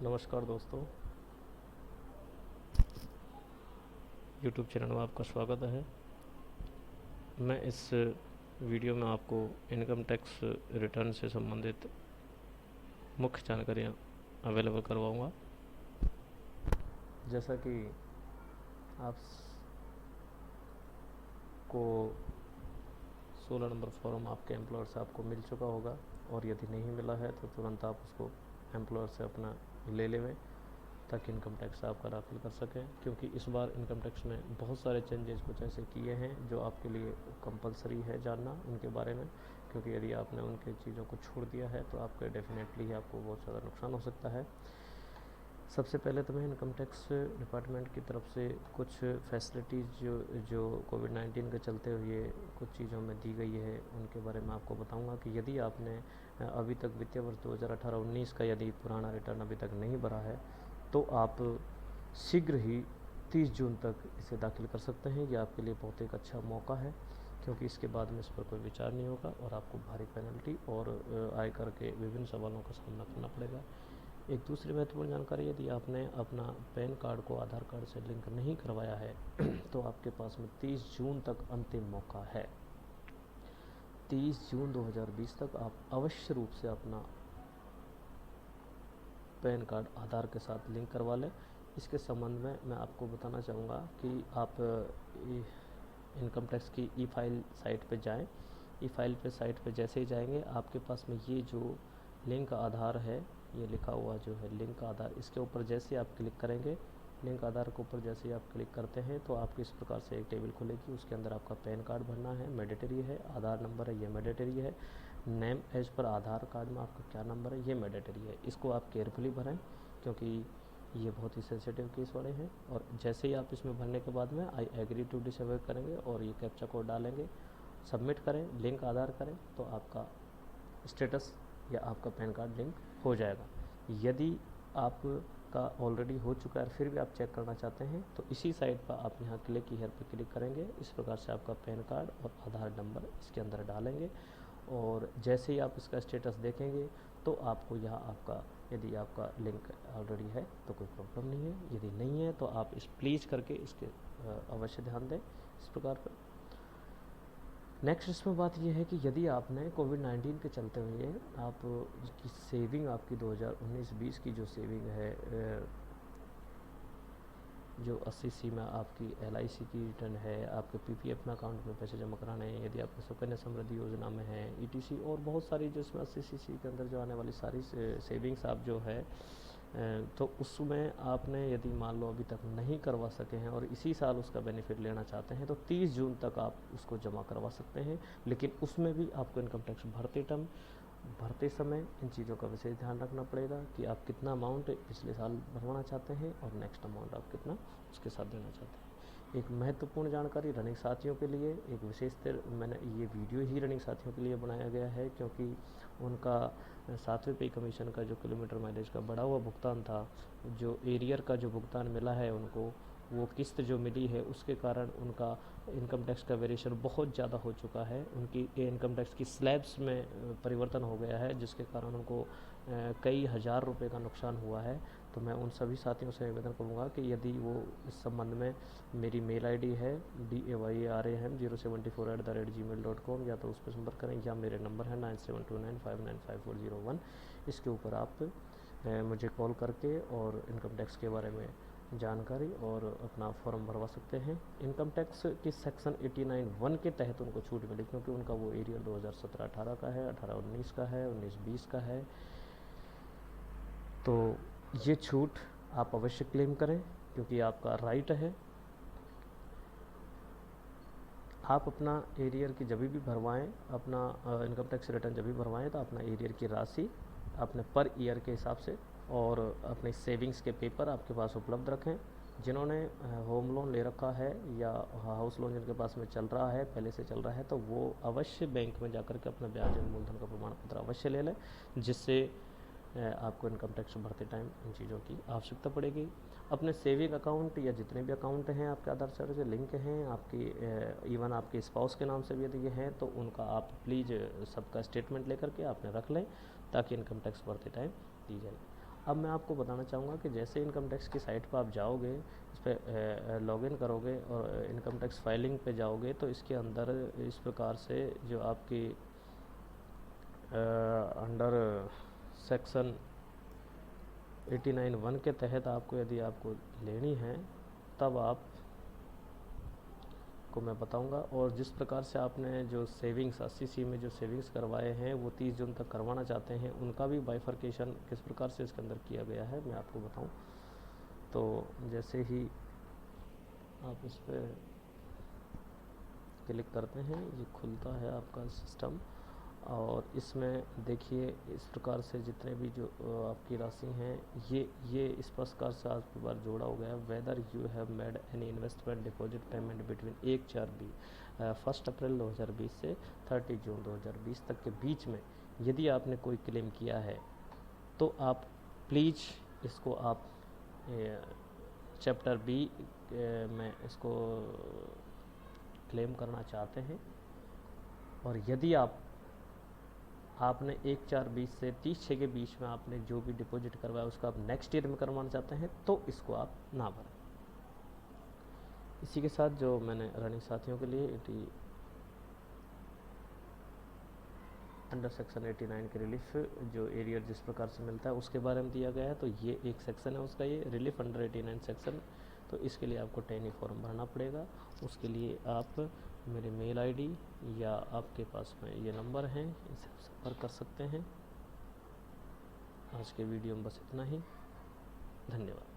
नमस्कार दोस्तों, YouTube channel में आपका स्वागत है। मैं इस वीडियो में आपको इनकम टैक्स रिटर्न से संबंधित मुख्य जानकारियाँ अवेलेबल करवाऊँगा। जैसा कि आप को 16 नंबर फॉर्म आपके एम्प्लॉयर से आपको मिल चुका होगा, और यदि नहीं मिला है तो तुरंत आप उसको एम्प्लॉयर से अपना ले लें ताकि इनकम टैक्स आपका दाखिल कर सकें, क्योंकि इस बार इनकम टैक्स में बहुत सारे चेंजेस कुछ ऐसे किए हैं जो आपके लिए कंपलसरी है जानना उनके बारे में, क्योंकि यदि आपने उनके चीज़ों को छोड़ दिया है तो आपके डेफिनेटली आपको बहुत ज़्यादा नुकसान हो सकता है। सबसे पहले तो मैं इनकम टैक्स डिपार्टमेंट की तरफ से कुछ फैसिलिटीज़ जो कोविड-19 के चलते हुए कुछ चीज़ों में दी गई है उनके बारे में आपको बताऊंगा कि यदि आपने अभी तक वित्तीय वर्ष 2018-19 का यदि पुराना रिटर्न अभी तक नहीं भरा है तो आप शीघ्र ही 30 जून तक इसे दाखिल कर सकते हैं। यह आपके लिए बहुत एक अच्छा मौका है, क्योंकि इसके बाद में इस पर कोई विचार नहीं होगा और आपको भारी पेनल्टी और आयकर के विभिन्न सवालों का सामना करना पड़ेगा। एक दूसरी महत्वपूर्ण जानकारी, यदि आपने अपना पैन कार्ड को आधार कार्ड से लिंक नहीं करवाया है तो आपके पास में 30 जून तक अंतिम मौका है। 30 जून 2020 तक आप अवश्य रूप से अपना पैन कार्ड आधार के साथ लिंक करवा लें। इसके संबंध में मैं आपको बताना चाहूँगा कि आप इनकम टैक्स की ई फाइल साइट पे जाएं। ई फाइल पे साइट पे जैसे ही जाएंगे आपके पास में ये जो लिंक आधार है, ये लिखा हुआ जो है लिंक आधार, इसके ऊपर जैसे आप क्लिक करेंगे, लिंक आधार के ऊपर जैसे ही आप क्लिक करते हैं तो आपको इस प्रकार से एक टेबल खुलेगी। उसके अंदर आपका पैन कार्ड भरना है, मैंडेटरी है। आधार नंबर है, ये मैंडेटरी है। नेम एज पर आधार कार्ड में आपका क्या नंबर है, ये मैंडेटरी है। इसको आप केयरफुली भरें, क्योंकि ये बहुत ही सेंसिटिव केस वाले हैं। और जैसे ही आप इसमें भरने के बाद में आई एग्री टू डिसएबल करेंगे और ये कैप्चा कोड डालेंगे, सबमिट करें, लिंक आधार करें, तो आपका स्टेटस या आपका पैन कार्ड लिंक हो जाएगा। यदि आपका ऑलरेडी हो चुका है फिर भी आप चेक करना चाहते हैं तो इसी साइट पर आप यहाँ क्लिक हियर पर क्लिक करेंगे। इस प्रकार से आपका पैन कार्ड और आधार नंबर इसके अंदर डालेंगे और जैसे ही आप इसका स्टेटस देखेंगे तो आपको यहाँ आपका, यदि आपका लिंक ऑलरेडी है तो कोई प्रॉब्लम नहीं है, यदि नहीं है तो आप इस प्लीज़ करके इसके अवश्य ध्यान दें इस प्रकार पर। नेक्स्ट इसमें बात यह है कि यदि आपने कोविड-19 के चलते हुए आप की सेविंग, आपकी 2019-20 की जो सेविंग है, जो 80C में आपकी LIC की रिटर्न है, आपके PPF में अकाउंट में पैसे जमा कराने हैं, यदि आपके सुकन्या समृद्धि योजना में है, ETC और बहुत सारी जो इसमें 80CC के अंदर जो आने वाली सारी सेविंग्स आप जो है तो उसमें आपने यदि मान लो अभी तक नहीं करवा सके हैं और इसी साल उसका बेनिफिट लेना चाहते हैं तो 30 जून तक आप उसको जमा करवा सकते हैं। लेकिन उसमें भी आपको इनकम टैक्स भरते समय इन चीज़ों का विशेष ध्यान रखना पड़ेगा कि आप कितना अमाउंट पिछले साल भरवाना चाहते हैं और नेक्स्ट अमाउंट आप कितना उसके साथ देना चाहते हैं। एक महत्वपूर्ण जानकारी रनिंग साथियों के लिए, एक विशेषतर मैंने ये वीडियो ही रनिंग साथियों के लिए बनाया गया है, क्योंकि उनका 7वें पे कमीशन का जो किलोमीटर माइलेज का बढ़ा हुआ भुगतान था, जो एरियर का जो भुगतान मिला है उनको, वो किस्त जो मिली है उसके कारण उनका इनकम टैक्स का वेरिएशन बहुत ज़्यादा हो चुका है। उनकी इनकम टैक्स की स्लैब्स में परिवर्तन हो गया है, जिसके कारण उनको कई हज़ार रुपए का नुकसान हुआ है। तो मैं उन सभी साथियों से निवेदन करूँगा कि यदि वो इस संबंध में, मेरी मेल आईडी है DAYARAM074@gmail.com, या तो उस पर संपर्क करें या मेरे नंबर है 9729595401। इसके ऊपर आप मुझे कॉल करके और इनकम टैक्स के बारे में जानकारी और अपना फॉर्म भरवा सकते हैं। इनकम टैक्स की सेक्शन 89(1) के तहत उनको छूट मिली, क्योंकि उनका वो एरियर 2017-18 का है, 18-19 का है, 19-20 का है। तो ये छूट आप अवश्य क्लेम करें, क्योंकि आपका राइट है। आप अपना एरियर की जब भी भरवाएं, अपना इनकम टैक्स रिटर्न जब भी भरवाएं तो अपना एरियर की राशि अपने पर ईयर के हिसाब से और अपने सेविंग्स के पेपर आपके पास उपलब्ध रखें। जिन्होंने होम लोन ले रखा है या हाउस लोन जिनके पास में चल रहा है, पहले से चल रहा है, तो वो अवश्य बैंक में जाकर के अपना ब्याज एवं मूलधन का प्रमाण पत्र अवश्य ले लें, जिससे आपको इनकम टैक्स भरते टाइम इन चीज़ों की आवश्यकता पड़ेगी। अपने सेविंग अकाउंट या जितने भी अकाउंट हैं आपके आधार कार्ड से लिंक हैं, आपकी इवन आपके स्पाउस के नाम से भी यदि ये हैं तो उनका आप प्लीज़ सबका स्टेटमेंट लेकर के आपने रख लें, ताकि इनकम टैक्स भरते टाइम दी जाए। अब मैं आपको बताना चाहूँगा कि जैसे इनकम टैक्स की साइट पर आप जाओगे, इस पर लॉगिन करोगे और इनकम टैक्स फाइलिंग पे जाओगे, तो इसके अंदर इस प्रकार से जो आपकी अंडर सेक्शन 89(1) के तहत आपको यदि आपको लेनी है तब आप को मैं बताऊंगा। और जिस प्रकार से आपने जो सेविंग्स 80C में जो सेविंग्स करवाए हैं वो 30 जून तक करवाना चाहते हैं, उनका भी बाइफर्केशन किस प्रकार से इसके अंदर किया गया है मैं आपको बताऊं। तो जैसे ही आप इस पर क्लिक करते हैं ये खुलता है आपका सिस्टम, और इसमें देखिए इस प्रकार से जितने भी जो आपकी राशि हैं ये इस प्रकार से आपके बार जोड़ा हो गया है। Whether you have made any investment deposit payment between 1 अप्रैल 2020 से 30 जून 2020 तक के बीच में यदि आपने कोई क्लेम किया है तो आप प्लीज़ इसको आप चैप्टर बी में इसको क्लेम करना चाहते हैं। और यदि आपने 1/4/20 से 30/6 के बीच में आपने जो भी डिपॉजिट करवाया उसका आप नेक्स्ट ईयर में करवाना चाहते हैं तो इसको आप ना भरें। इसी के साथ जो मैंने रनिंग साथियों के लिए अंडर सेक्शन 89 के रिलीफ जो एरियर जिस प्रकार से मिलता है उसके बारे में दिया गया है, तो ये एक सेक्शन है उसका, ये रिलीफ अंडर 89 सेक्शन। तो इसके लिए आपको टैनी फॉर्म भरना पड़ेगा। उसके लिए आप मेरे मेल आईडी या आपके पास में ये नंबर हैं, इनसे संपर्क कर सकते हैं। आज के वीडियो में बस इतना ही। धन्यवाद।